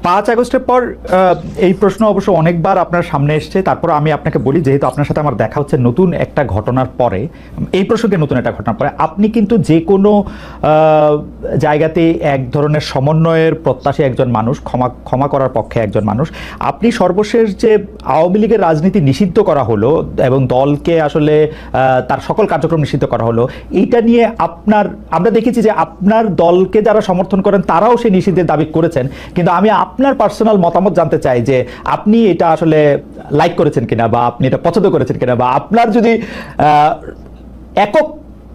5 আগস্টের পর এই প্রশ্ন অবশ্য অনেকবার আপনার সামনে এসছে। তারপর আমি আপনাকে বলি, যেহেতু আপনার সাথে আমার দেখা হচ্ছে নতুন একটা ঘটনার পরে, এই প্রসঙ্গে নতুন একটা ঘটনার পরে, আপনি কিন্তু যে কোনো জায়গাতে এক ধরনের সমন্বয়ের প্রত্যাশী একজন মানুষ, ক্ষমা করার পক্ষে একজন মানুষ। আপনি সর্বশেষ যে আওয়ামী লীগের রাজনীতি নিষিদ্ধ করা হলো এবং দলকে আসলে তার সকল কার্যক্রম নিষিদ্ধ করা হলো, এইটা নিয়ে আমরা দেখেছি যে আপনার দলকে যারা সমর্থন করেন তারাও সেই নিষিদ্ধের দাবি করেছেন। কিন্তু আমি আপনার পার্সোনাল মতামত জানতে চাই যে আপনি এটা আসলে লাইক করেছেন কিনা, বা আপনি এটা পছন্দ করেছেন কিনা, বা আপনার যদি একক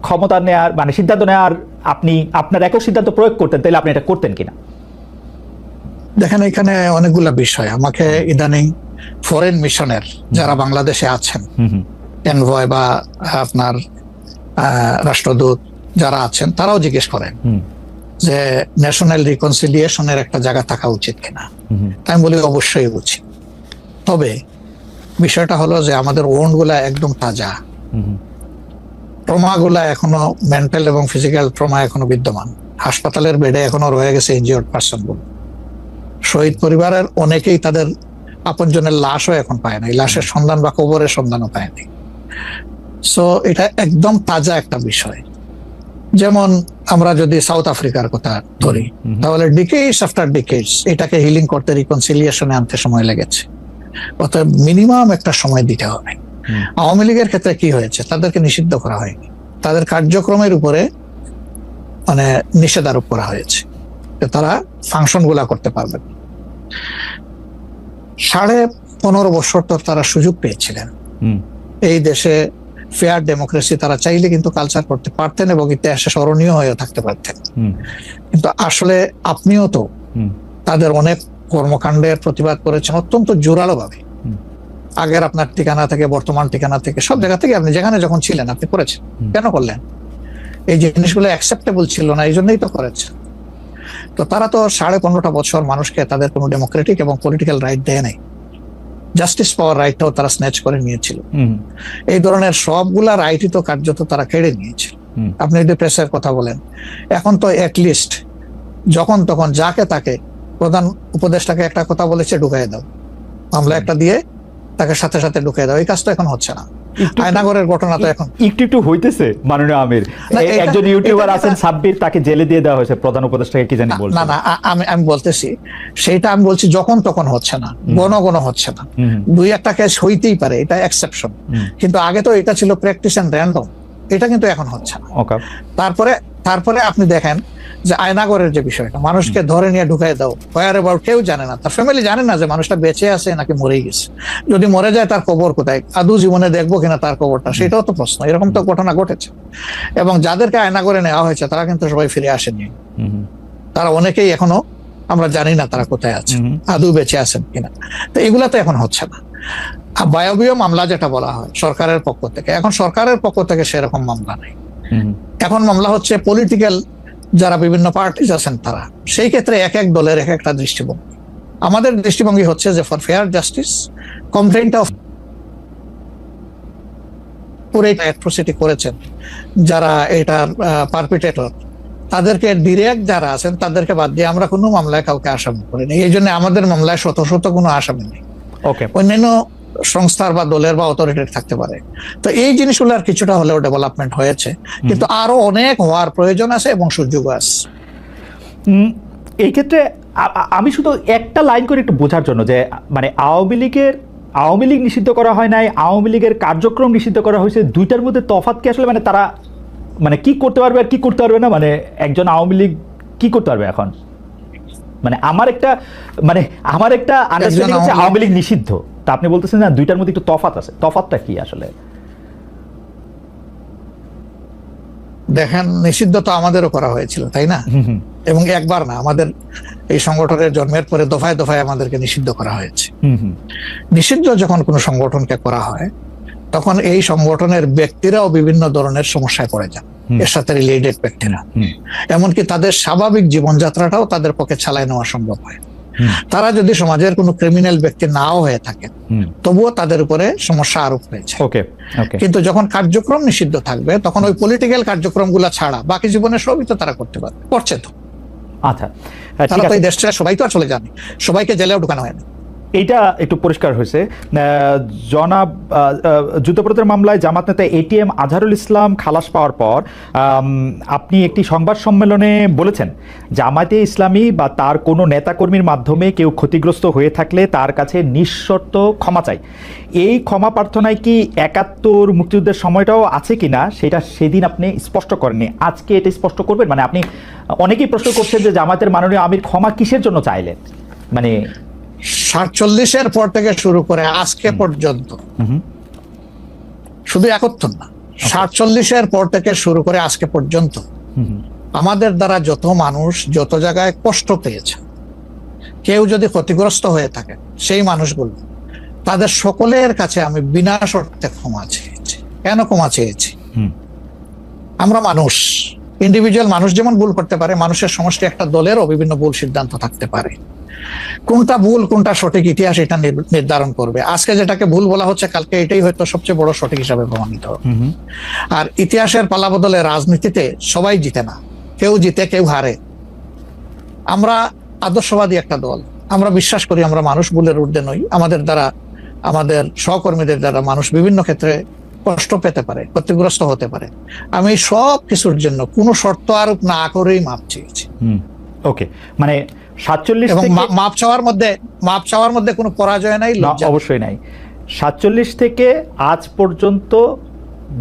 ক্ষমতা নেওয়ার মানে সিদ্ধান্ত নেওয়ার আপনি আপনার একক সিদ্ধান্ত প্রয়োগ করতেন, তাহলে আপনি এটা করতেন কিনা? দেখেন, এখানে অনেকগুলো বিষয়। আমাকে ইদানিং ফরেন মিশনের যারা বাংলাদেশে আছেন, এনভয় বা আপনার রাষ্ট্রদূত যারা আছেন, তারাও জিজ্ঞেস করেন যে ন্যাশনাল রিকনসিলিয়েশনের একটা জায়গা থাকা উচিত কিনা। আমি বলি অবশ্যই উচিত। তবে বিষয়টা হলো যে আমাদের ওন্ড গুলা একদম তাজা, ট্রমা গুলা এখনো মেন্টাল এবং ফিজিক্যাল ট্রমা এখনো বিদ্যমান। হাসপাতালের বেডে এখনো রয়ে গেছে ইনজিওর্ড পার্সন গুলো। শহীদ পরিবারের অনেকেই তাদের আপনজনের লাশও এখন পায় না, লাশের সন্ধান বা কবরের সন্ধানও পায়নি। সো এটা একদম তাজা একটা বিষয়। যেমন আমরা যদি সাউথ আফ্রিকার কথা ধরি, তাহলে ডিকেডস আফটার ডিকেডস এটাকে হিলিং করতে, রিকনসিলিয়েশনে আনতে সময় লেগেছে। অতএব মিনিমাম একটা সময় দিতে হবে। আওয়ামী লীগের ক্ষেত্রে কি হয়েছে, তাদেরকে নিষিদ্ধ করা হয়নি, তাদের কার্যক্রমের উপরে মানে নিষেধারোপ করা হয়েছে, তারা ফাংশন গুলা করতে পারবেন। 15.5 বছর তো তারা সুযোগ পেয়েছিলেন এই দেশে ফেয়ার ডেমোক্রেসি, তারা চাইলে কিন্তু কালচার করতে পারতেন এবং ইতিহাসে স্মরণীয় হয়ে থাকতে পারতেন। কিন্তু আসলে আপনিও তো তাদের অনেক কর্মকাণ্ডের প্রতিবাদ করেছেন অত্যন্ত জোরালো ভাবে। আগের আপনার ঠিকানা থেকে, বর্তমান ঠিকানা থেকে, সব জায়গা থেকে আপনি যেখানে যখন ছিলেন আপনি করেছেন। কেন করলেন? এই জিনিসগুলো অ্যাকসেপ্টেবল ছিল না, এই জন্যই তো করেছেন। তো তারা তো 15.5 বছর মানুষকে তাদের কোনো ডেমোক্রেটিক এবং পলিটিক্যাল রাইট দেয় নাই। জাস্টিস পাওয়ার রাইটটাও তারা স্ন্যাচ করে নিয়েছিল। এই ধরনের সবগুলা রাইটই তো কার্যত তারা কেড়ে নিয়েছিল। আপনি যদি প্রেসের কথা বলেন, এখন তো অ্যাটলিস্ট যখন তখন যাকে তাকে, প্রধান উপদেষ্টাকে একটা কথা বলেছে ঢুকাই দাও, মামলা একটা দিয়ে তাকে সাথে সাথে ঢুকাই দাও, এই কাজটা এখন হচ্ছে না। আয়নাগরের ঘটনা তো এখন একটু হইতেছে। মাননীয় আমির, একজন ইউটিউবার আছেন সাব্বির, তাকে জেলে দিয়ে দেওয়া হয়েছে প্রধান উপদেষ্টাকে, কি জানি বলছে। না, আমি বলতেছি সেইটা, আমি বলছি যখন তখন হচ্ছে না, ঘন হচ্ছে না। 2-1টা কেস হইতেই পারে, এটা এক্সেপশন। কিন্তু আগে তো এটা ছিল প্র্যাকটিস এন্ড র্যান্ডম, এটা কিন্তু এখন হচ্ছে না। তারপরে আপনি দেখেন যে আয়নাগরের যে বিষয়টা, মানুষকে ধরে নিয়ে ঢুকাই দাও, হোয়ার অ্যাবাউট, কেউ জানে না, তার ফ্যামিলি জানে না যে মানুষটা বেঁচে আছে নাকি মরেই গেছে। যদি মরে যায় তার কবর কোথায়, আদৌ জীবনে দেখবো কিনা তার কবরটা, সেটাও তো প্রশ্ন। এরকম তো ঘটনা ঘটেছে। এবং যাদেরকে আয়নাগরে নেওয়া হয়েছে তারা কিন্তু সবাই ফিরে আসেনি। তারা অনেকেই এখনো আমরা জানি না তারা কোথায় আছে, আদৌ বেঁচে আছেন কিনা। তো এগুলা তো এখন হচ্ছে না। বায়বীয় মামলা যেটা বলা হয় সরকারের পক্ষ থেকে, এখন সরকারের পক্ষ থেকে সেরকম মামলা নেই। এখন মামলা হচ্ছে পলিটিক্যাল যারা বিভিন্ন পার্টিজ আছেন তারা। সেই ক্ষেত্রে এক এক দলের এক একটা দৃষ্টিভঙ্গি। আমাদের দৃষ্টিভঙ্গি হচ্ছে যে for fair justice, complaint of পুরো অ্যাট্রোসিটি করেছেন যারা এটার পারপিটেটর, তাদেরকে ডিরেক্ট যারা আছেন তাদেরকে বাদ দিয়ে আমরা কোনো মামলায় কাউকে আসামি করিনি। এই জন্য আমাদের মামলায় শত শত কোনো আসামি নেই। অন্যান্য সংস্থার বা দলের বা অথরিটির থাকতে পারে। তো এই জিনিসগুলোর কিছুটা হলেও ডেভেলপমেন্ট হয়েছে, কিন্তু আরো অনেক হওয়ার প্রয়োজন আছে এবং সুযোগ আছে। এই ক্ষেত্রে আমি শুধু একটা লাইন করে একটু বোঝার জন্য, যে মানে আওয়ামী লীগ নিষিদ্ধ করা হয় নাই, আওয়ামী লীগের কার্যক্রম নিষিদ্ধ করা হয়েছে, দুইটার মধ্যে তফাৎ কি আসলে? মানে তারা মানে কি করতে পারবে আর কি করতে পারবে না, মানে একজন আওয়ামী লীগ কি করতে পারবে এখন? মানে আমার একটা আন্ডারস্ট্যান্ডিং হচ্ছে আওয়ামী লীগ নিষিদ্ধ, তা আপনি বলতেছেন না দুইটার মধ্যে একটু তফাৎ আছে। তফাৎটা কি আসলে? দেখেন, নিষিদ্ধ তো আমাদেরও করা হয়েছিল, তাই না? এবং একবার না, আমাদের এই সংগঠনের জন্মের পরে দফায় দফায় আমাদেরকে নিষিদ্ধ করা হয়েছে। নিষিদ্ধ যখন কোনো সংগঠনকে করা হয় তখন এই সংগঠনের ব্যক্তিরাও বিভিন্ন ধরনের সমস্যায় পড়ে যান, এর সাথে রিলেটেড ব্যক্তিরা। এমনকি তাদের স্বাভাবিক জীবনযাত্রাটাও তাদের পক্ষে চালায় নেওয়া সম্ভব হয়। তারা যদি সমাজের কোনো ক্রিমিনাল ব্যক্তি নাও হয়ে থাকে, তবুও তাদের উপরে সমস্যা আরোপ হয়েছে। কিন্তু যখন কার্যক্রম নিষিদ্ধ থাকবে তখন ওই পলিটিক্যাল কার্যক্রম গুলা ছাড়া বাকি জীবনের সবই তো তারা করতে পারবে, করছে তো। আচ্ছা, তারা তো এই দেশ ছেড়ে সবাই তো আর চলে যায়নি, সবাইকে জেলেও ঢুকানো হয়নি। এইটা একটু পরিষ্কার হয়েছে। জনাব যুদ্ধাপরাধের মামলায় জামাত নেতা এটিএম আজহারুল ইসলাম খালাস পাওয়ার পর আপনি একটি সংবাদ সম্মেলনে বলেছেন, জামায়াতে ইসলামী বা তার কোনো নেতাকর্মীর মাধ্যমে কেউ ক্ষতিগ্রস্ত হয়ে থাকলে তার কাছে নিঃশর্ত ক্ষমা চাই। এই ক্ষমা প্রার্থনায় কি ৭১ মুক্তিযুদ্ধের সময়টাও আছে কিনা সেটা সেদিন আপনি স্পষ্ট করেননি, আজকে এটা স্পষ্ট করবেন? মানে আপনি, অনেকেই প্রশ্ন করছেন যে জামায়াতের মাননীয় আমির ক্ষমা কিসের জন্য চাইলেন, মানে ৪৭-এর পর থেকে শুরু করে আজকে পর্যন্ত, শুধু ৭১ না, ৪৭-এর পর থেকে শুরু করে আজকে পর্যন্ত আমাদের দ্বারা যত মানুষ যত জায়গায় কষ্ট পেয়েছে, কেউ যদি ক্ষতিগ্রস্ত হয়ে থাকে, সেই মানুষগুলো তাদের সকলের কাছে আমি বিনা শর্তে ক্ষমা চেয়েছি। কেন ক্ষমা চেয়েছি? আমরা মানুষ, ইন্ডিভিজুয়াল মানুষ যেমন ভুল করতে পারে, মানুষের সমষ্টি একটা দলেরও বিভিন্ন ভুল সিদ্ধান্ত থাকতে পারে। কোনটা ভুল কোনটা সঠিক ইতিহাস এটা নির্ধারণ করবে। আজকে যেটাকে ভুল বলা হচ্ছে, কালকে এটাই হয়তো সবচেয়ে বড় সঠিক হিসাবে প্রমাণিত হবে। আর ইতিহাসের পালাবদলে রাজনীতিতে সবাই জিতে না, কেউ জিতে কেউ হারে। আমরা আদর্শবাদী একটা দল, আমরা বিশ্বাস করি আমরা মানুষ ভুলের ঊর্ধ্বে নই। আমাদের দ্বারা, আমাদের সহকর্মীদের দ্বারা মানুষ বিভিন্ন ক্ষেত্রে কষ্ট পেতে পারে, ক্ষতিগ্রস্ত হতে পারে। আমি সব কিছুর জন্য কোনো শর্ত আরোপ না করেই মাপ চেয়েছি। ওকে, মানে ৪৭ এবং মাপ চাওয়ার মধ্যে কোনো পরাজয় নাই, লজ্জা অবশ্যই নাই। ৪৭ থেকে আজ পর্যন্ত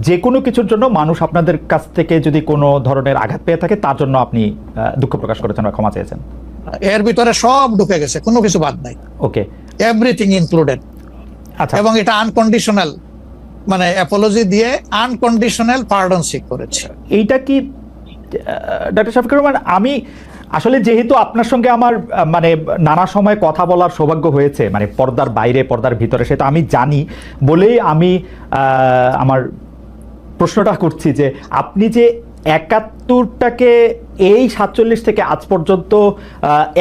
যে কোনো কিছুর জন্য মানুষ আপনাদের কাছ থেকে যদি কোনো ধরনের আঘাত পেয়ে থাকে, তার জন্য আপনি দুঃখ প্রকাশ করেছেন বা ক্ষমা চেয়েছেন। এর ভিতরে সব ঢুকে গেছে, কোনো কিছু বাদ নাই। ওকে, এভরিথিং ইনক্লুডেড। আচ্ছা, এবং এটা আনকন্ডিশনাল, মানে অ্যাপোলজি দিয়ে আনকন্ডিশনাল পার্ডন সিক করেছে। এইটা কি ডক্টর শফিকুর রহমান, আমি আসলে যেহেতু আপনার সঙ্গে আমার মানে নানা সময় কথা বলার সৌভাগ্য হয়েছে, মানে পর্দার বাইরে পর্দার ভিতরে, সেটা আমি জানি বলেই আমি আমার প্রশ্নটা করছি যে আপনি যে ৭১টাকে এই ৪৭ থেকে আজ পর্যন্ত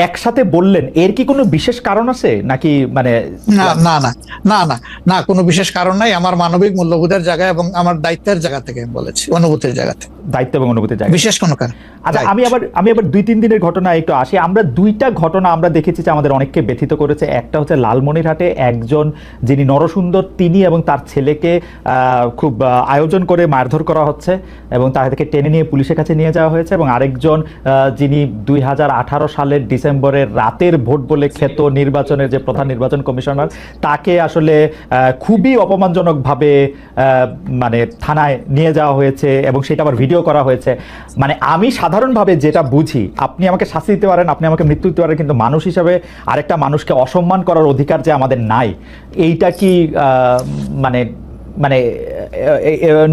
একসাথে বললেন, এর কি কোনো বিশেষ কারণ আছে নাকি? মানে না না না না না না, কোনো বিশেষ কারণ নাই। আমার মানবিক মূল্যবোধের জায়গা এবং আমার দায়িত্বের জায়গা থেকে বলেছি, অনুভূতির জায়গা থেকে, দায়িত্ব এবং অনুভূতির জায়গা, বিশেষ কোনো কারণ। আচ্ছা, আমি আবার ২-৩ দিনের ঘটনা একটু আসি। আমরা দুইটা ঘটনা আমরা দেখেছি যে আমাদের অনেককে ব্যথিত করেছে। একটা হচ্ছে লালমনিরহাটে একজন যিনি নরসুন্দর, তিনি এবং তার ছেলেকে খুব আয়োজন করে মারধর করা হচ্ছে এবং তাদেরকে টেনে নিয়ে পুলিশের কাছে নিয়ে যাওয়া হয়েছে। এবং আরেকজন যিনি ২০১৮ সালের ডিসেম্বরের রাতের ভোট বলে খ্যাত নির্বাচনের যে প্রধান নির্বাচন কমিশনার, তাকে আসলে খুবই অপমানজনকভাবে মানে থানায় নিয়ে যাওয়া হয়েছে এবং সেটা আবার ভিডিও করা হয়েছে। মানে আমি সাধারণভাবে যেটা বুঝি, আপনি আমাকে শাস্তি দিতে পারেন, আপনি আমাকে মৃত্যু দিতে পারেন, কিন্তু মানুষ হিসাবে আরেকটা মানুষকে অসম্মান করার অধিকার যে আমাদের নাই, এইটা কি মানে মানে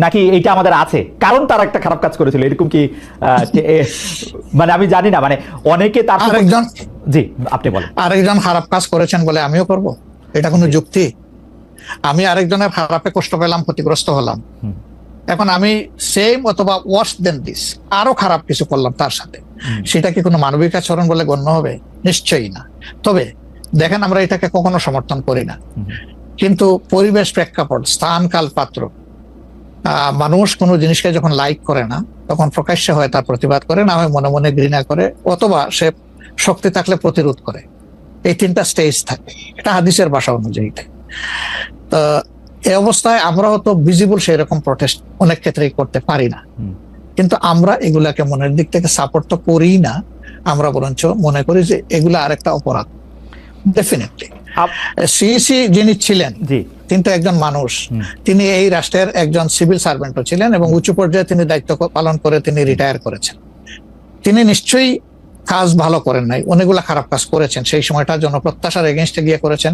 নাকি এইটা আমাদের আছে কারণ তার একটা খারাপ কাজ করেছিল, এরকম কি? মানে আমি জানি না, মানে অনেকে তার আরেকজন, জি আপনি বলেন, আরেকজন খারাপ কাজ করেছেন বলে আমিও করব, এটা কোনো যুক্তি? আমি আরেকজনের খারাপে কষ্ট পেলাম, ক্ষতিগ্রস্ত হলাম, এখন আমি সেম অথবা ওয়ার্স দেন দিস আরো খারাপ কিছু করলাম তার সাথে, সেটা কি কোনো মানবিক আচরণ বলে গণ্য হবে? নিশ্চয়ই না। তবে দেখেন, আমরা এটাকে কখনো সমর্থন করি না, কিন্তু পরিবেশ, প্রেক্ষাপট, স্থান, কাল, পাত্র, মানুষ কোনো জিনিসকে যখন লাইক করে না, তখন প্রকাশ্যে হয় তার প্রতিবাদ করে, না হয় মনে মনে ঘৃণা করে, অথবা সে শক্তি থাকলে প্রতিরোধ করে। এই তিনটা স্টেজ থাকে, এটা হাদিসের ভাষা অনুযায়ী। এই অবস্থায় আমরা হয়তো ভিজিবল সেই রকম প্রটেস্ট অনেক ক্ষেত্রেই করতে পারি না, কিন্তু আমরা এগুলাকে মনের দিক থেকে সাপোর্ট তো করি না, আমরা বরঞ্চ মনে করি যে এগুলা আরেকটা অপরাধ। ডেফিনেটলি সিইসি যিনি ছিলেন, তিনি তো একজন মানুষ, তিনি এই রাষ্ট্রের একজন সিভিল সার্ভেন্টও ছিলেন এবং উচ্চ পর্যায়ে তিনি দায়িত্ব পালন করে তিনি রিটায়ার করেছেন। তিনি নিশ্চয়ই কাজ ভালো করেন নাই, অনেকগুলা খারাপ কাজ করেছেন। সেই সময়টা জনপ্রত্যাশার এগেইনস্টে গিয়ে করেছেন,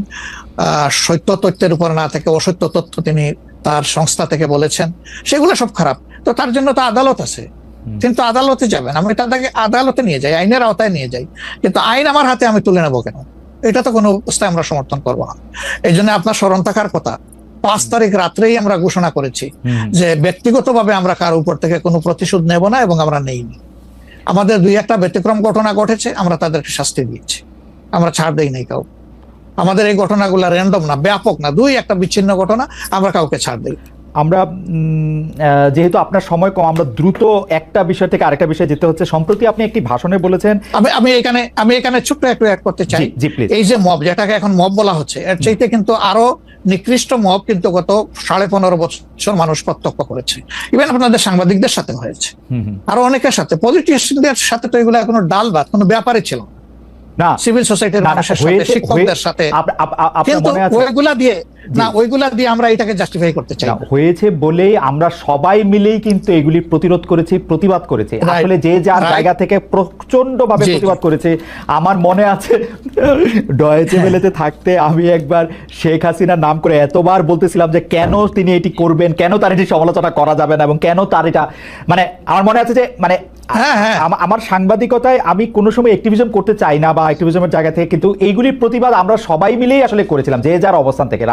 সত্য তথ্যের উপর না থেকে অসত্য তথ্য তিনি তার সংস্থা থেকে বলেছেন, সেগুলো সব খারাপ। তো তার জন্য তো আদালত আছে, কিন্তু আদালতে যাবেন, আমি তাদেরকে আদালতে নিয়ে যাই, আইনের আওতায় নিয়ে যাই, কিন্তু আইন আমার হাতে আমি তুলে নেবো কেন? এটা তো কোনো অবস্থায় আমরা সমর্থন করবো না। এই জন্য আপনার স্মরণ থাকার কথা, ৫ তারিখ রাত্রেই আমরা ঘোষণা করেছি যে ব্যক্তিগতভাবে আমরা কারো উপর থেকে কোনো প্রতিশোধ নেব না এবং আমরা নেইনি। আমাদের ২-১টা ব্যতিক্রম ঘটনা ঘটেছে, আমরা তাদেরকে শাস্তি দিয়েছি, আমরা ছাড় দেই নাই কাউ। আমাদের এই ঘটনাগুলো র্যান্ডম না, ব্যাপক না, ২-১টা বিচ্ছিন্ন ঘটনা, আমরা কাউকে ছাড় দিই। আমরা যেহেতু আপনার সময় কম, আমরা দ্রুত একটা বিষয় থেকে আরেকটা বিষয়ে যেতে হচ্ছে। সম্প্রতি আপনি একটি ভাষণে বলেছেন, আমি এখানে ছোট্ট একটু অ্যাড করতে চাই। জি প্লিজ। এই যে মব, যেটাকে এখন মব বলা হচ্ছে, এর চাইতে কিন্তু আরো নিকৃষ্ট মব কিন্তু গত 15.5 বছর মানুষ প্রত্যক্ষ করেছে। ইভেন আপনাদের সাংবাদিকদের সাথে হয়েছে, আরো অনেকের সাথে, পলিটিশিয়ানদের সাথে। তো এগুলো কোনো ডাল ভাত, কোনো ব্যাপারই ছিল না। সিভিল সোসাইটির মানুষের সাথে, শিক্ষকদের সাথে, কিন্তু ওইগুলা দিয়ে আমরা এটাকে জাস্টিফাই করতে চাই। হয়েছে বলেই আমরা সবাই মিলেই কিন্তু এগুলি প্রতিরোধ করেছি, প্রতিবাদ করেছি। আসলে যে যার জায়গা থেকে প্রচন্ড ভাবে প্রতিবাদ করেছে। আমার মনে আছে ডয়েচে ভেলেতে থাকতে আমি একবার শেখ হাসিনার নাম করে এতবার বলতেছিলাম যে কেন তিনি এটি করবেন, কেন তার এটি সমালোচনা করা যাবে না, এবং কেন তার এটা, মানে আমার মনে আছে যে মানে আমার সাংবাদিকতায় আমি কোনো সময় অ্যাক্টিভিজম করতে চাই না বা অ্যাক্টিভিজমের জায়গা থেকে, কিন্তু এইগুলির প্রতিবাদ আমরা সবাই মিলেই আসলে করেছিলাম, যে যার অবস্থান থেকে।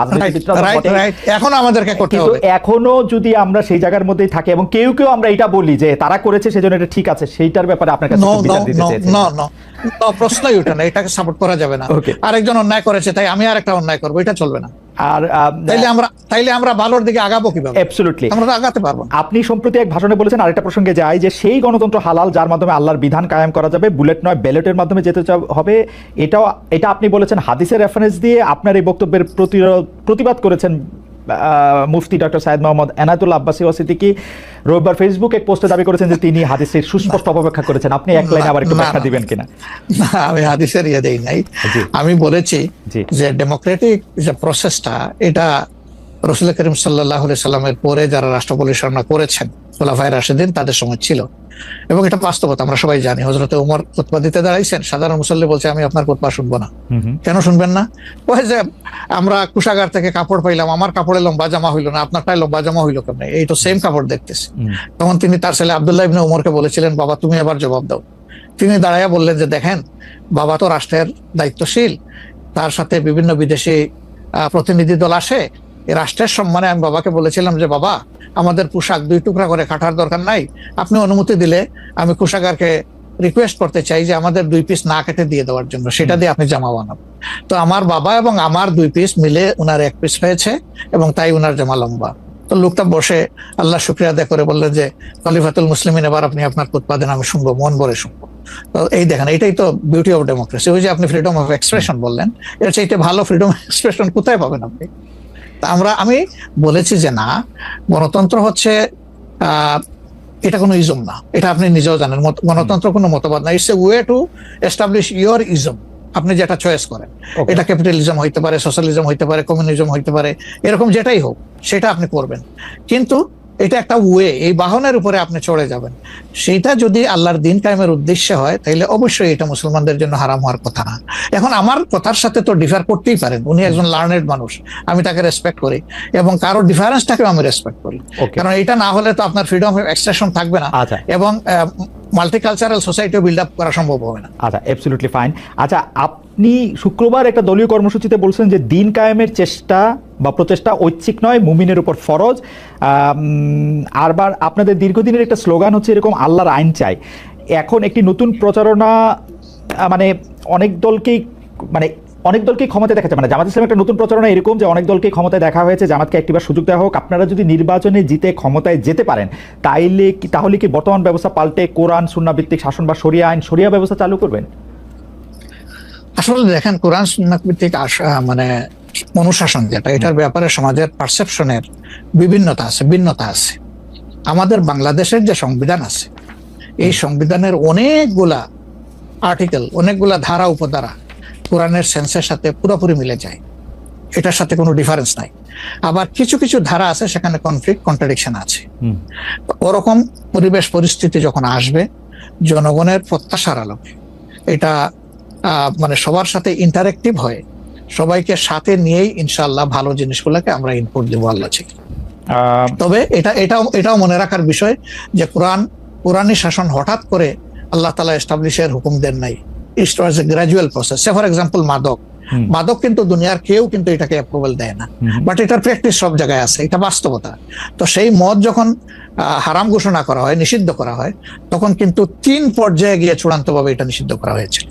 এখন আমাদেরকে করতে হবে। এখনো যদি আমরা সেই জায়গার মধ্যেই থাকি এবং কেউ কেউ আমরা এটা বলি যে তারা করেছে সেজন্য এটা ঠিক আছে, সেইটার ব্যাপারে আপনার কাছে বিচার দিতে চাইছি। প্রশ্নই ওঠে না, এটাকে সাপোর্ট করা যাবে না। আরেকজন অন্যায় করেছে তাই আমি আরেকটা অন্যায় করবো, এটা চলবে না। আর তাইলে আমরা ভালোর দিকে আগাবো কিভাবে? অ্যাবসলিউটলি আমরা তো আগাতে পারবো। আপনি সম্প্রতি এক ভাষণে বলেছেন, আরেকটা প্রসঙ্গে যায়, যে সেই গণতন্ত্র হালাল যার মাধ্যমে আল্লাহর বিধান কায়েম করা যাবে, বুলেট নয় ব্যালটের মাধ্যমে যেতে হবে। এটা আপনি বলেছেন হাদিসের রেফারেন্স দিয়ে। আপনার এই বক্তব্যের প্রতিবাদ করেছেন মুফতি ডক্টর সাইদ মোহাম্মদ এনায়েতুল্লাহ আব্বাসী সিদ্দিকী। রবিবার ফেসবুক এক পোস্টে দাবি করেছেন যে তিনি হাদিসের সুস্পষ্ট অপব্যাখ্যা করেছেন। আপনি এক লাইনে আবার একটু ব্যাখ্যা দিবেন কিনা? আমি হাদিসের ইয়ে দেই নাই, আমি বলেছি যে ডেমোক্রেটিক যে প্রসেসটা, এটা রাসূল করিম সাল্লাল্লাহু আলাইহি সাল্লামের পরে যারা রাষ্ট্র পরিচালনা করেছেন খুলাফায়ে রাশিদিন, তাদের সময় ছিল, এবং এটা বাস্তবতা আমরা সবাই জানি। হযরতে ওমর খুতবা দিতে দাঁড়াইছেন, সাধারণ মুসল্লি বলছে আমি আপনার খুতবা শুনবো না। কেন শুনবেন না? ওই যে আমরা কুশাগার থেকে কাপড় পাইলাম, আমার কাপড়ে লম্বা জামা হইলো না, আপনারটাই লম্বা জামা হইলো কেমনে? এই তো সেম কাপড় দেখতেছি। তখন তিনি তার ছেলে আব্দুল্লাহ ইবনে ওমরকে বলেছিলেন, বাবা তুমি এবার জবাব দাও। তিনি দাঁড়াইয়া বললেন যে দেখেন বাবা তো রাষ্ট্রের দায়িত্বশীল, তার সাথে বিভিন্ন বিদেশি প্রতিনিধি দল আসে, এই রাষ্ট্রের সম্মানে আমি বাবাকে বলেছিলাম যে বাবা আমাদের পোশাক 2 টুকরা করে কাটার দরকার নাই, আপনি অনুমতি দিলে আমি কুশাগারকে রিকোয়েস্ট করতে চাই যে আমাদের 2 পিস না কেটে দিয়ে দেওয়ার জন্য, সেটা দিয়ে আপনি জামা বানাবেন। তো আমার বাবা এবং আমার 2 পিস মিলে উনার 1 পিস হয়েছে, এবং তাই উনার জামা লম্বা। তো লোকটা বসে আল্লাহ শুকরিয়া আদায় করে বললেন যে খলিফাতুল মুসলিমিন, এবার আপনি আপনার খুতবা দেন, আমি শুনবো, মন ভরে শুনবো। তো এই দেখেন, এটাই তো বিউটি অফ ডেমোক্রেসি। ওই যে আপনি ফ্রিডম অফ এক্সপ্রেশন বললেন, এর চাইতে ভালো ফ্রিডম অফ এক্সপ্রেশন কোথায় পাবেন আপনি? আমি বলেছি যে না, গণতন্ত্র হচ্ছে এটা কোনো ইজম না, এটা আপনি নিজেও জানেন। গণতন্ত্র কোনো মতবাদ না, it's a way to establish your ism. আপনি যেটা চয়েস করেন, এটা ক্যাপিটালিজম হইতে পারে, সোশ্যালিজম হইতে পারে, কমিউনিজম হইতে পারে, এরকম যেটাই হোক সেটা আপনি করবেন, কিন্তু এটা একটা ওয়ে, এই বাহনের উপরে আপনি চড়ে যাবেন। সেটা যদি আল্লাহর দিন কায়েমের উদ্দেশ্যে হয়, তাহলে অবশ্যই এটা মুসলমানদের জন্য হারাম হওয়ার কথা না। এখন আমার কথার সাথে তো ডিফার করতেই পারেন, উনি একজন লার্নেড মানুষ, আমি তাকে রেসপেক্ট করি, এবং কারো ডিফারেন্সটাকেও আমি রেসপেক্ট করি, কারণ এটা না হলে তো আপনার ফ্রিডম অফ এক্সপ্রেশন থাকবে না, এবং মাল্টিকালচারাল সোসাইটিও বিল্ড আপ করা সম্ভব হবে না। আচ্ছা, অ্যাবসলিউটলি ফাইন। আচ্ছা, আপনি শুক্রবার একটা দলীয় কর্মসূচিতে বলছেন যে দিন কায়েমের চেষ্টা বা প্রচেষ্টা ঐচ্ছিক নয়, মুমিনের উপর ফরজ। আরবার আপনাদের দীর্ঘদিনের একটা স্লোগান হচ্ছে এরকম, আল্লাহর আইন চাই। এখন একটি নতুন প্রচারণা, মানে অনেক দলকেই ক্ষমতায় দেখা যায়, মানে জামাত ইসলামের একটা নতুন প্রচারণা এরকম যে অনেক দলকে ক্ষমতায় দেখা হয়েছে, জামাতকে একটিবার সুযোগ দেওয়া হোক, আপনারা যদি নির্বাচনে জিতে ক্ষমতায় যেতে পারেন তাহলে কি বর্তমান ব্যবস্থা পাল্টে কোরআন সুন্নাহ ভিত্তিক শাসন বা শরিয়া আইন, শরিয়া ব্যবস্থা চালু করবেন? আসলে দেখেন, কোরআন সুন্নাহ ভিত্তিক মানে অনুশাসন যেটা, এটার ব্যাপারে সমাজের পারসেপশনের ভিন্নতা আছে। আমাদের বাংলাদেশের যে সংবিধান আছে, এই সংবিধানের অনেকগুলা আর্টিকেল, অনেকগুলা ধারা উপধারা কোরআনের সেন্সের সাথে পুরোপুরি মিলে যায়, এটার সাথে কোনো ডিফারেন্স নাই। আবার কিছু কিছু ধারা আছে সেখানে কনফ্লিক্ট, কন্ট্রাডিকশন আছে। ওরকম পরিবেশ পরিস্থিতি যখন আসবে, জনগণের প্রত্যাশার আলোকে এটা মানে সবার সাথে ইন্টারেক্টিভ হয়, সবাইকে সাথে নিয়েই ইনশাআল্লাহ ভালো জিনিসগুলোকে আমরা ইনপুট দেবো আল্লাহ থেকে। তবে এটাও মনে রাখার বিষয় যে কোরআনী শাসন হঠাৎ করে আল্লাহ তাআলা এস্টাবলিশের হুকুম দেন নাই, it was a gradual process. For example মাদক কিন্তু দুনিয়ার কেউ কিন্তু এটাকে অ্যাপ্রুভাল দেয় না, বাট এটার প্র্যাকটিস সব জায়গায় আছে, এটা বাস্তবতা। তো সেই মদ যখন হারাম ঘোষণা করা হয়, নিষিদ্ধ করা হয়, তখন কিন্তু 3 পর্যায়ে গিয়ে চূড়ান্তভাবে এটা নিষিদ্ধ করা হয়েছিল।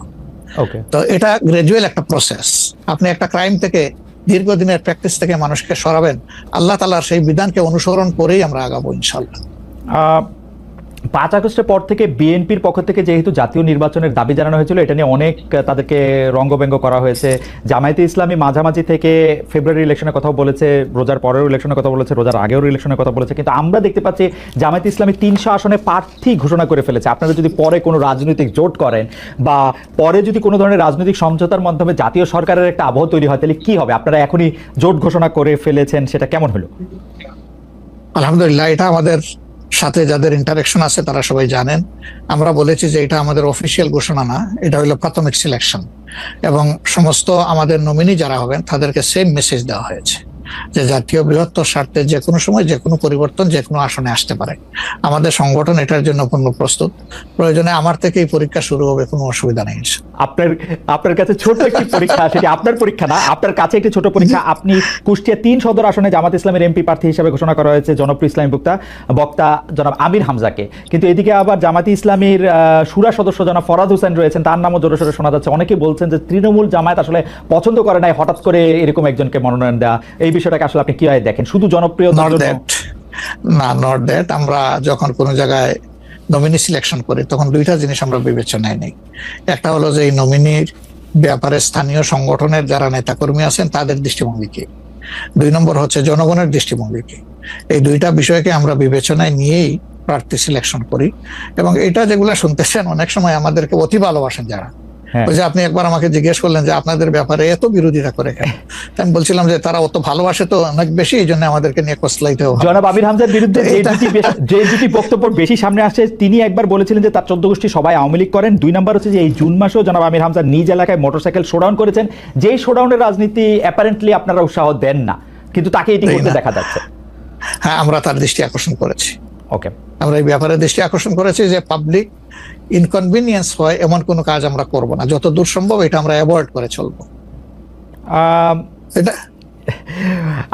তো এটা গ্রাজুয়াল একটা প্রসেস। আপনি একটা ক্রাইম থেকে দীর্ঘদিনের প্র্যাকটিস থেকে মানুষকে সরাবেন, আল্লাহ তাআলার সেই বিধানকে অনুসরণ করেই আমরা আগাবো ইনশাআল্লাহ। 5 আগস্টের পর থেকে বিএনপির পক্ষ থেকে যেহেতু জাতীয় নির্বাচনের দাবি জানানো হয়েছিল, এটা নিয়ে অনেক তাদেরকে রঙ্গব্যঙ্গ করা হয়েছে। জামায়াতে ইসলামী মাঝামাঝি থেকে ফেব্রুয়ারি ইলেকশনের কথা বলেছে, রোজার পরেও ইলেকশনের কথা বলেছে, রোজার আগেও ইলেকশনের কথা বলেছে, কিন্তু আমরা দেখতে পাচ্ছি জামায়াতে ইসলামী 300 আসনে প্রার্থী ঘোষণা করে ফেলেছে। আপনারা যদি পরে কোনো রাজনৈতিক জোট করেন বা পরে যদি কোনো ধরনের রাজনৈতিক সমঝোতার মাধ্যমে জাতীয় সরকারের একটা আবহ তৈরি হয়, তাহলে কি হবে? আপনারা এখনই জোট ঘোষণা করে ফেলেছেন, সেটা কেমন হলো? আলহামদুলিল্লাহ, এটা আমাদের সাথে যাদের ইন্টারেকশন আছে তারা সবাই জানেন। আমরা বলেছি যে এটা আমাদের অফিসিয়াল ঘোষণা না, এটা হলো প্রাথমিক সিলেকশন, এবং সমস্ত আমাদের নমিনি যারা হবেন তাদেরকে সেম মেসেজ দেওয়া হয়েছে যে জাতীয় বৃহত্তর স্বার্থে যে কোনো সময় যে কোনো পরিবর্তন যে কোনো আসনে আসতে পারে। আমাদের সংগঠন এটার জন্য পূর্ণ প্রস্তুত। প্রয়োজনে আমার থেকেই পরীক্ষা শুরু হবে, কোনো অসুবিধা নেই। আপনার কাছে ছোট একটি পরীক্ষা, সেটি আপনার পরীক্ষা না, আপনার কাছে একটি ছোট পরীক্ষা। আপনি কুষ্টিয়া 3 সদর আসনে জামাত ইসলামের এমপি প্রার্থী হিসেবে ঘোষণা করা হয়েছে জনপ্রিয় ইসলামী বক্তা জনাব আমির হামজাকে, কিন্তু এদিকে আবার জামাতি ইসলামীর শুরা সদস্য জনাব ফরাদ হোসেন রয়েছেন, তার নামও জোরে সোরে শোনা যাচ্ছে। অনেকেই বলছেন যে তৃণমূল জামায়াত আসলে পছন্দ করে নাই হঠাৎ করে এরকম একজনকে মনোনয়ন দেওয়া। এই বিষয়টাকে আসলে আপনি কিভাবে দেখেন? শুধু জনপ্রিয় নট দ্যাট। আমরা যখন কোনো জায়গায় নমিনি সিলেকশন করি তখন দুইটা জিনিস আমরা বিবেচনায় নেই। একটা হলো যে এই নমিনির ব্যাপারে স্থানীয় সংগঠনের যারা নেতাকর্মী আছেন তাদের দৃষ্টিভঙ্গি কি, 2 নম্বর হচ্ছে জনগণের দৃষ্টিভঙ্গি কি। এই দুইটা বিষয়কে আমরা বিবেচনায় নিয়েই প্রার্থী সিলেকশন করি। এবং এটা যেগুলো শুনতেছেন, অনেক সময় আমাদেরকে অতি ভালোবাসেন যারা, ওই যে আপনি একবার আমাকে জিজ্ঞেস করলেন যে আপনাদের ব্যাপারে এত বিরোধিতা করে কেন, আমি বলছিলাম যে তারা অত ভালোবাসে তো অনেক বেশি, এই জন্য আমাদেরকে নিয়ে কসলাইতে হবে। জনাব আমির হামজার বিরুদ্ধে যে দুটি বক্তব্য বেশি সামনে আসছে, তিনি একবার বলেছিলেন যে তার 14 গোষ্ঠী সবাই আওয়ামী লীগ করেন। 2 নম্বর হচ্ছে যে এই জুন মাসেও জনাব আমির হামজা নিজ এলাকায় মোটরসাইকেল শোডাউন করেছেন, যেই শোডাউনের রাজনীতি অ্যাপারেন্টলি আপনারা উৎসাহ দেন না, কিন্তু তাকে এটি করতে দেখা যাচ্ছে। হ্যাঁ, আমরা তার দৃষ্টি আকর্ষণ করেছি। ওকে, আমরা এই ব্যাপারে দৃষ্টি আকর্ষণ করেছি যে পাবলিক ইনকনভিনিয়েন্স হয় এমন কোনো কাজ আমরা করব না, যত দূর সম্ভব এটা আমরা অ্যাভয়েড করে চলবো। এটা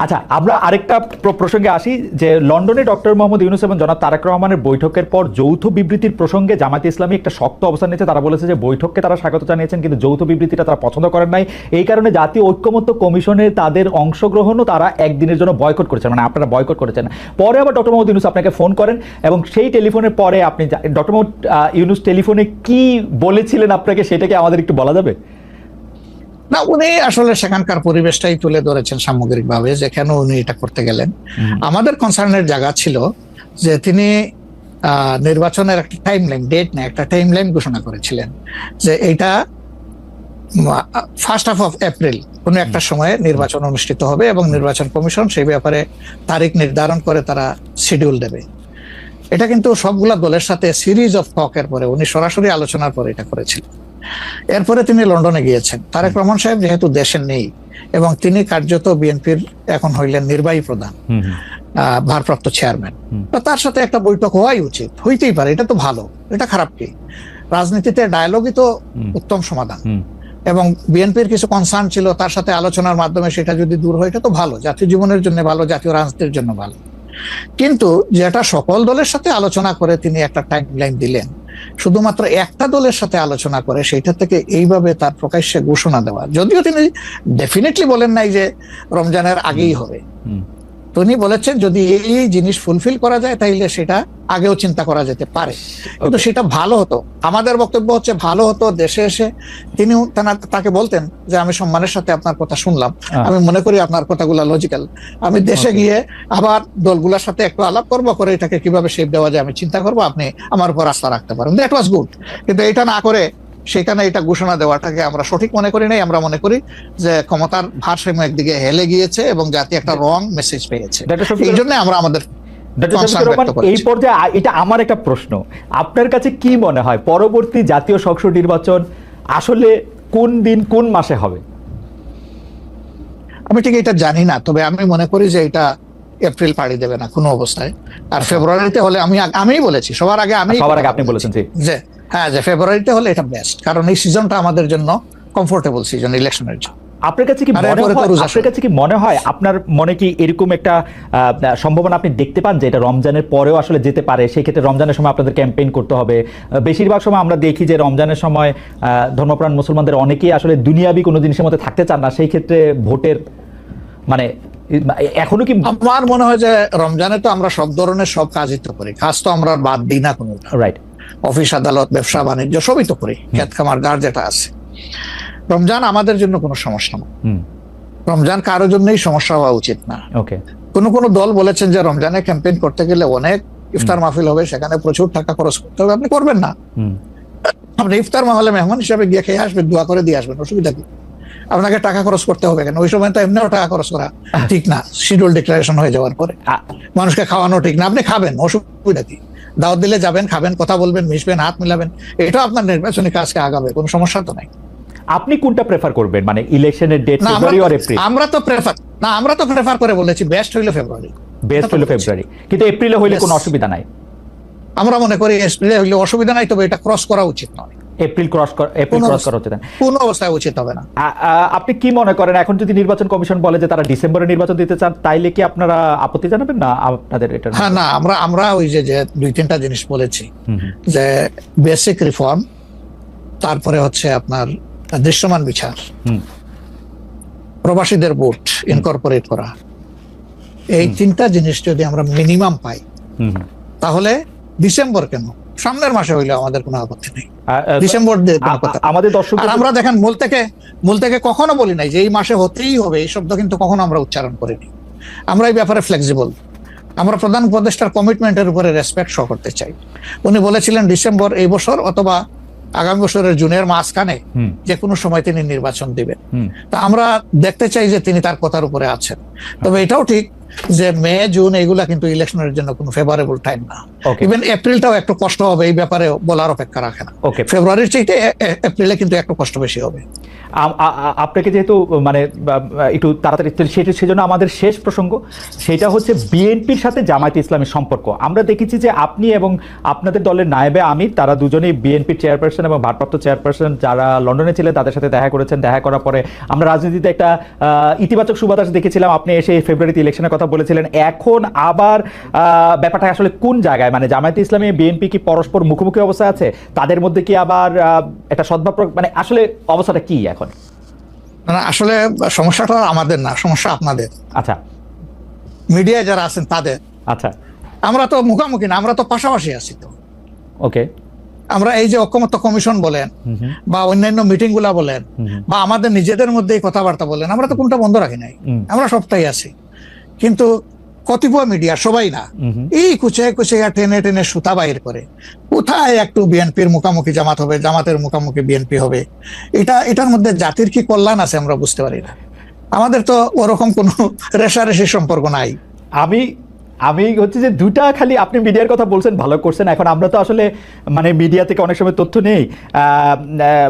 আচ্ছা, আমরা আরেকটা প্রসঙ্গে আসি যে লন্ডনে ডক্টর মোহাম্মদ ইউনূস এবং জনাব তারেক রহমানের বৈঠকের পর যৌথ বিবৃতির প্রসঙ্গে জামায়াতে ইসলামী একটা শক্ত অবস্থান নিয়েছে। তারা বলেছে যে বৈঠককে তারা স্বাগত জানিয়েছেন, কিন্তু যৌথ বিবৃতিটা তারা পছন্দ করেন নাই। এই কারণে জাতীয় ঐক্যমত্য কমিশনে তাদের অংশগ্রহণও তারা একদিনের জন্য বয়কট করেছেন, মানে আপনারা বয়কট করেছেন। পরে আবার ডক্টর মোহাম্মদ ইউনূস আপনাকে ফোন করেন এবং সেই টেলিফোনের পরে আপনি ডক্টর মোহাম্মদ ইউনূস টেলিফোনে কি বলেছিলেন আপনাকে, সেটাকে আমাদের একটু বলা যাবে? না, উনি আসলে সেখানকার পরিবেশটাই তুলে ধরেছেন সামগ্রিকভাবে যে কেন উনি এটা করতে গেলেন। আমাদের কনসার্নের জায়গা ছিল যে তিনি নির্বাচনের একটা টাইম লাইন, ডেট না, একটা টাইম লাইন ঘোষণা করেছিলেন যে এইটা 1st of April কোনো একটা সময়ে নির্বাচন অনুষ্ঠিত হবে এবং নির্বাচন কমিশন সেই ব্যাপারে তারিখ নির্ধারণ করে তারা শিডিউল দেবে। এটা কিন্তু সবগুলা দলের সাথে সিরিজ অফ টকের পরে, উনি সরাসরি আলোচনার পরে এটা করেছিলেন। এরপরে তিনি লন্ডনে গিয়েছেন। তারেক রহমান সাহেব যেহেতু দেশে নেই এবং তিনি কার্যত বিএনপির এখন হইলেন নির্বাহী প্রধান, ভারপ্রাপ্ত চেয়ারম্যান, তার সাথে একটা বৈঠক হওয়াই উচিত, হইতেই পারে, এটা তো ভালো, এটা খারাপ কি? রাজনীতিতে ডায়ালগই তো উত্তম সমাধান। এবং বিএনপির কিছু কনসার্ন ছিল, তার সাথে আলোচনার মাধ্যমে সেটা যদি দূর হয় এটা তো ভালো, জাতীয় জীবনের জন্য ভালো, জাতীয় রাজনীতির জন্য ভালো। কিন্তু যেটা সকল দলের সাথে আলোচনা করে তিনি একটা টাইম লাইন দিলেন, শুধুমাত্র একটা দলের সাথে আলোচনা করে সেইটা থেকে এইভাবে তার প্রকাশ্যে ঘোষণা দেওয়া, যদিও তিনি ডেফিনেটলি বলেন নাই যে রমজানের আগেই হবে, তিনি বলেছেন যদি এই জিনিস ফুলফিল করা যায় তাইলে সেটা আগেও চিন্তা করা যেতে পারে, কিন্তু সেটা ভালো হতো। আমাদের বক্তব্য হচ্ছে ভালো হতো দেশে এসে তিনি তাকে বলতেন যে আমি সম্মানের সাথে আপনার কথা শুনলাম, আমি মনে করি আপনার কথাগুলো লজিক্যাল, আমি দেশে গিয়ে আবার দলগুলোর সাথে একটু আলাপ করবো, করে এটাকে কিভাবে শেপ দেওয়া যায় আমি চিন্তা করবো, আপনি আমার উপর আস্থা রাখতে পারেন। That was good. কিন্তু এটা না করে সেখানে এটা ঘোষণা দেওয়াটাকে আমরা সঠিক মনে করি নাই। আমরা মনে করি যে ক্ষমতার ভারসাম্য একদিকে হেলে গিয়েছে এবং জাতি একটা রং মেসেজ পেয়েছে, এই জন্য আমরা আমাদের এই পর্যায়ে এটা আমার একটা প্রশ্ন, আপনার কাছে কি মনে হয় পরবর্তী জাতীয় সংসদ নির্বাচন আসলে কোন দিন কোন মাসে হবে? আমি ঠিক এটা জানি না, তবে আমি মনে করি যে এটা এপ্রিল পাড়ি দেবে না কোনো অবস্থায়। আর ফেব্রুয়ারিতে হলে আমিই বলেছি সবার আগে আপনি বলেছেন যে হ্যাঁ, যে ফেব্রুয়ারিতে হলে এটা বেস্ট, কারণ এই সিজনটা আমাদের জন্য কমফোর্টেবল সিজন ইলেকশনের জন্য। আপনার কাছে কি মনে হয় আপনার মনে কি এরকম একটা সম্ভাবনা আপনি দেখতে পান যে এটা রমজানের পরেও আসলে যেতে পারে? সেই ক্ষেত্রে রমজানের সময় আপনাদের ক্যাম্পেইন করতে হবে। বেশিরভাগ সময় আমরা দেখি যে রমজানের সময় ধর্মপ্রাণ মুসলমানদের অনেকেই আসলে দুনিয়াবি কোনো জিনিসের মধ্যে থাকতে চান না, সেই ক্ষেত্রে ভোটের মানে এখনো কি? আমার মনে হয় যে রমজানে তো আমরা সব ধরনের সব কাজই তো করি, কাজ তো আমরা বাদ দিই না কোনো, রাইট, অফিস আদালত ব্যবসা বাণিজ্য সবই তো করি, খেত খামার যার যেটা আছে। রমজান আমাদের জন্য কোনো সমস্যা না, রমজান কারোর জন্যই সমস্যা হওয়া উচিত না। ওকে, কোনো দল বলেছেন যে রমজানে ক্যাম্পেইন করতে গেলে অনেক ইফতার মাহফিল হবে, সেখানে প্রচুর টাকা খরচ করতে হবে, আপনি করবেন না। আপনি ইফতার মাহফিলে মেহমান হিসাবে গিয়ে খেয়ে আসবেন, দোয়া করে দিয়ে আসবেন, অসুবিধা কি? আপনাকে টাকা খরচ করতে হবে কেন? ওই সময় তো এমনিও টাকা খরচ করা ঠিক না, শিডিউল ডিক্লারেশন হয়ে যাওয়ার পরে মানুষকে খাওয়ানো ঠিক না। আপনি খাবেন, অসুবিধা কি? দাওয়াত দিলে যাবেন, খাবেন, কথা বলবেন, মিশবেন, হাত মিলাবেন, এটা আপনার নির্বাচনী কাজকে আগাবে, কোনো সমস্যা তো নাই। আপনি কোনটা প্রেফার করবেন, মানে ইলেকশনের ডেট ফেব্রুয়ারি অর এপ্রিল? আমরা তো প্রেফার করে বলেছি বেস্ট হইলো ফেব্রুয়ারি, বেস্ট হলো ফেব্রুয়ারি, কিন্তু এপ্রিলে হইলে কোনো অসুবিধা নাই। আমরা মনে করি এপ্রিলে হইলে অসুবিধা নাই, তবে এটা ক্রস করা উচিত নয়। এপ্রিল ক্রস করা উচিত না, কোনো অবস্থায় উচিত হবে না। আপনি কি মনে করেন এখন যদি নির্বাচন কমিশন বলে যে তারা ডিসেম্বরে নির্বাচন দিতে চান, তাইলে কি আপনারা আপত্তি জানাবেন না আপনাদের এটা? হ্যাঁ, না, আমরা ওই যে 2-3টা জিনিস বলেছি, যে বেসিক রিফর্ম, তারপরে হচ্ছে আপনার দৃশ্যমান বিচার, প্রবাসীদের ভোট ইনকর্পোরেট করা, এই 3টা জিনিস যদি আমরা মিনিমাম পাই, তাহলে ডিসেম্বর কেন, সামনের মাসে হইলে আমাদের কোনো আপত্তি নেই। ডিসেম্বর আমাদের দর্শক, আর আমরা দেখেন মূল থেকে কখনো বলি নাই যে এই মাসে হতেই হবে, এই শব্দ কিন্তু কখনো আমরা উচ্চারণ করিনি। আমরা এই ব্যাপারে ফ্লেক্সিবল, আমরা প্রধান উপদেষ্টার কমিটমেন্টের উপরে রেসপেক্ট শো করতে চাই। উনি বলেছিলেন ডিসেম্বর এই বছর অথবা আগামী বছরের জুনের মাঝখানে যে কোনো সময় তিনি নির্বাচন দিবেন। তা আমরা দেখতে চাই যে তিনি তার কথার উপরে আছেন। তবে এটাও ঠিক যে মে জুন এইগুলা কিন্তু ইলেকশনের জন্য কোনো ফেভারেবল টাইম না। ইভেন এপ্রিলটাও একটু কষ্ট হবে, এই ব্যাপারে বলার অপেক্ষা রাখে না। ফেব্রুয়ারির চাইতে এপ্রিলে কিন্তু একটু কষ্ট বেশি হবে। আপনাকে যেহেতু মানে একটু তাড়াতাড়ি, সেজন্য আমাদের শেষ প্রসঙ্গ সেটা হচ্ছে বিএনপির সাথে জামায়াতে ইসলামের সম্পর্ক। আমরা দেখেছি যে আপনি এবং আপনাদের দলের নায়েবে আমির, তারা দুজনেই বিএনপির চেয়ারপারসন এবং ভারপ্রাপ্ত চেয়ারপারসন যারা লন্ডনে ছিলেন তাদের সাথে দেখা করেছেন। দেখা করার পরে আমরা রাজনীতিতে একটা ইতিবাচক সুবাতাস দেখেছিলাম। আপনি এসে ফেব্রুয়ারিতে ইলেকশনের কথা বলেছিলেন। এখন আবার ব্যাপারটা আসলে কোন জায়গায়, মানে জামায়াতে ইসলামী বিএনপি কি পরস্পর মুখোমুখি অবস্থায় আছে? তাদের মধ্যে কি আবার একটা সদ্ভাব, মানে আসলে অবস্থাটা কি এখন? আসলে সমস্যাটা আমাদের না, সমস্যা আপনাদের। আচ্ছা, মিডিয়ায় যারা আছেন তাদের। আচ্ছা, আমরা তো মুখোমুখি না, আমরা তো পাশাপাশি আছি। তো ওকে, আমরা এই যে ঐক্যমত্য কমিশন বলেন বা অন্যান্য মিটিং গুলা বলেন বা আমাদের নিজেদের মধ্যে কথাবার্তা বলেন, আমরা তো কোনটা বন্ধ রাখি নাই, আমরা সবটাই আছি। কিন্তু কতিপয় মিডিয়া, সবাই না, এই কুচে টেনে টেনে সুতা বাইর করে কোথায় একটু বিএনপির মুখামুখি জামাত হবে, জামাতের মুখামুখি বিএনপি হবে। এটার মধ্যে জাতির কি কল্যাণ আছে আমরা বুঝতে পারি না। আমাদের তো ওরকম কোনো রেশারেশি সম্পর্ক নাই। আমি হচ্ছে যে দুটা, খালি আপনি মিডিয়ার কথা বলছেন, ভালো করছেন। এখন আমরা তো আসলে মানে মিডিয়া থেকে অনেক সময় তথ্য নেই।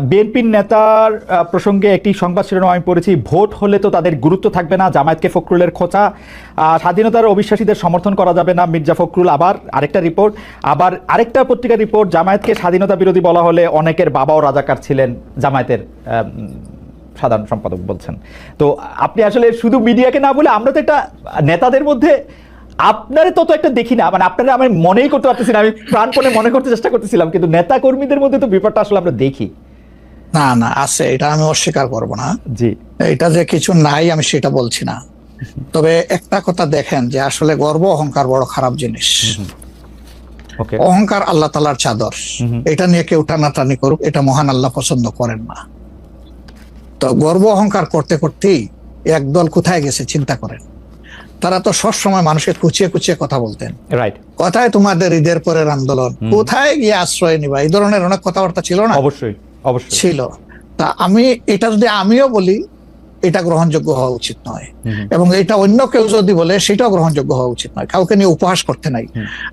বিএনপির নেতার প্রসঙ্গে একটি সংবাদ শিরোনাম আমি পড়েছি, ভোট হলে তো তাদের গুরুত্ব থাকবে না, জামায়াতকে ফখরুলের খোঁচা, স্বাধীনতার অবিশ্বাসীদের সমর্থন করা যাবে না, মির্জা ফখরুল। আবার আরেকটা রিপোর্ট, আবার আরেকটা পত্রিকার রিপোর্ট, জামায়াতকে স্বাধীনতা বিরোধী বলা হলে অনেকের বাবাও রাজাকার ছিলেন, জামায়াতের সাধারণ সম্পাদক বলছেন। তো আপনি আসলে শুধু মিডিয়াকে না বলে, আমরা তো একটা নেতাদের মধ্যে আপনারে তো একটা দেখি না, মানে আপনারা আমি মনেই করতে পারতেছি না, আমি প্রাণপণে মনে করতে চেষ্টা করতেছিলাম, কিন্তু নেতা কর্মীদের মধ্যে তো ব্যাপারটা আসলে আমরা দেখি না আছে, এটা আমি অস্বীকার করব না। জি, এটা যে কিছু নাই আমি সেটা বলছি না। তবে একটা কথা দেখেন যে আসলে গর্ব অহংকার বড় খারাপ জিনিস। অহংকার আল্লাহ তাআলার চাদর, এটা নিয়ে কেউ টানাটানি করুক, এটা মহান আল্লাহ পছন্দ করেন না। তো গর্ব অহংকার করতে করতেই একদল কোথায় গেছে চিন্তা করেন। তারা তো সবসময় মানুষকে কুচিয়ে কুচিয়ে কথা বলতেন। কোথায় তোমাদের ঈদের পরের আন্দোলন, কোথায় গিয়ে আশ্রয় নিবা, এই ধরনের অনেক কথাবার্তা ছিল না? অবশ্যই ছিল। তা এটা যদি আমিও বলি, এটা গ্রহণযোগ্য হওয়া উচিত নয়, এবং এটা অন্য কেউ যদি বলে সেটাও গ্রহণযোগ্য হওয়া উচিত নয়। কাউকে নিয়ে উপহাস করতে নাই।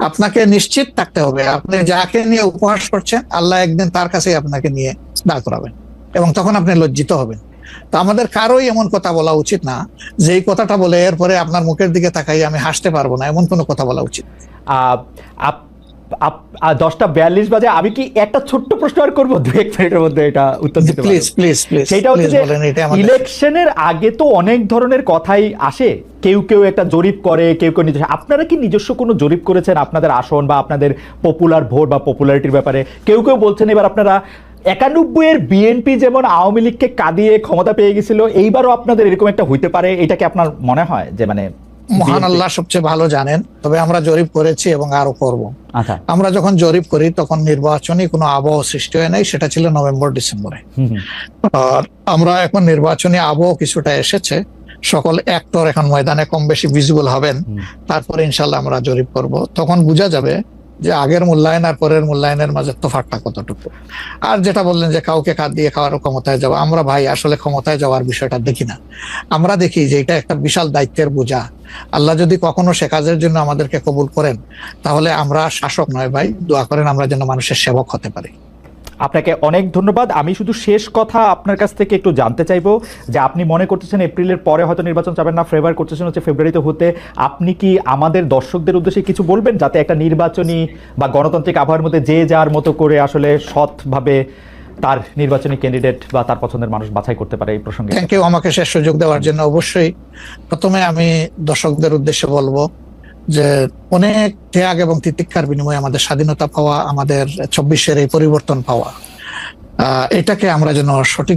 আপনাকে নিশ্চিত থাকতে হবে আপনি যাকে নিয়ে উপহাস করছেন, আল্লাহ একদিন তার কাছে আপনাকে নিয়ে দাঁড় করাবেন, এবং তখন আপনি লজ্জিত হবেন। তো আমাদের কারোই এমন কথা বলা উচিত না যে এই কথাটা বলে এরপরে আপনার মুখের দিকে তাকাই আমি হাসতে পারবো না, এমন কোনো কথা বলা উচিত। 10:42 বাজে, আমি কি একটা ছোট্ট প্রশ্ন আর করবো 2-1 মিনিটের মধ্যে, এটা উত্তর দিতে পারবেন? প্লিজ। সেটা হচ্ছে যে ইলেকশনের আগে তো অনেক ধরনের কথাই আসে, কেউ একটা জরিপ করে, কেউ নিজস্ব। আপনারা কি নিজস্ব কোনো জরিপ করেছেন আপনাদের আসন বা আপনাদের পপুলার ভোট বা পপুলারিটির ব্যাপারে? কেউ বলছেন এবার আপনারা 91 এর বিএনপি যেমন আওয়ামী লীগকে কাঁদিয়ে ক্ষমতা পেয়ে গেছিল, এইবারও আপনাদের এরকম একটা হইতে পারে, এটা কি আপনার মনে হয় যে মানে মহান BNP আল্লাহ সবচেয়ে ভালো জানেন, তবে আমরা জরিপ করেছি এবং আরো করব। আচ্ছা। আমরা যখন জরিপ করি তখন নির্বাচনী কোনো আবহ সৃষ্টি হয় নাই, সেটা ছিল নভেম্বর ডিসেম্বরে। হুম হুম। আর আমরা এখন নির্বাচনী আবহ কিছুটা এসেছে, সকল অ্যাক্টর এখন ময়দানে কম বেশি ভিজিবল হবেন, তারপরে ইনশাল্লাহ আমরা জরিপ করব, তখন বোঝা যাবে যে আগের মূল্যায়ন আর পরের মূল্যায়নের মাঝে তফাৎটা কতটুকু। আর যেটা বললেন যে কাউকে কাঁদ দিয়ে খাওয়ার ক্ষমতায় যাওয়া, আমরা ভাই আসলে ক্ষমতায় যাওয়ার বিষয়টা দেখি না, আমরা দেখি যে এটা একটা বিশাল দায়িত্বের বোঝা। আল্লাহ যদি কখনো সে কাজের জন্য আমাদেরকে কবুল করেন, তাহলে আমরা শাসক নয় ভাই, দোয়া করেন আমরা যেন মানুষের সেবক হতে পারি। আপনাকে অনেক ধন্যবাদ। আমি শুধু শেষ কথা আপনার কাছ থেকে একটু জানতে চাইবো যে আপনি মনে করতেছেন এপ্রিলের পরে হয়তো নির্বাচন চাবেন না, ফেভার করতেছেন হচ্ছে ফেব্রুয়ারিতে হতে, আপনি কি আমাদের দর্শকদের উদ্দেশ্যে কিছু বলবেন যাতে একটা নির্বাচনী বা গণতান্ত্রিক আবহাওয়ার মধ্যে যে যার মতো করে আসলে সৎভাবে তার নির্বাচনী ক্যান্ডিডেট বা তার পছন্দের মানুষ বাছাই করতে পারে? এই প্রসঙ্গে থ্যাংক ইউ আমাকে শেষ সুযোগ দেওয়ার জন্য। অবশ্যই প্রথমে আমি দর্শকদের উদ্দেশ্যে বলবো যে অনেক ত্যাগ এবং তিতিক্ষার বিনিময়ে আমাদের স্বাধীনতা পাওয়া, আমাদের 24-এর এই পরিবর্তন পাওয়া, এটাকে আমরা যেন সঠিক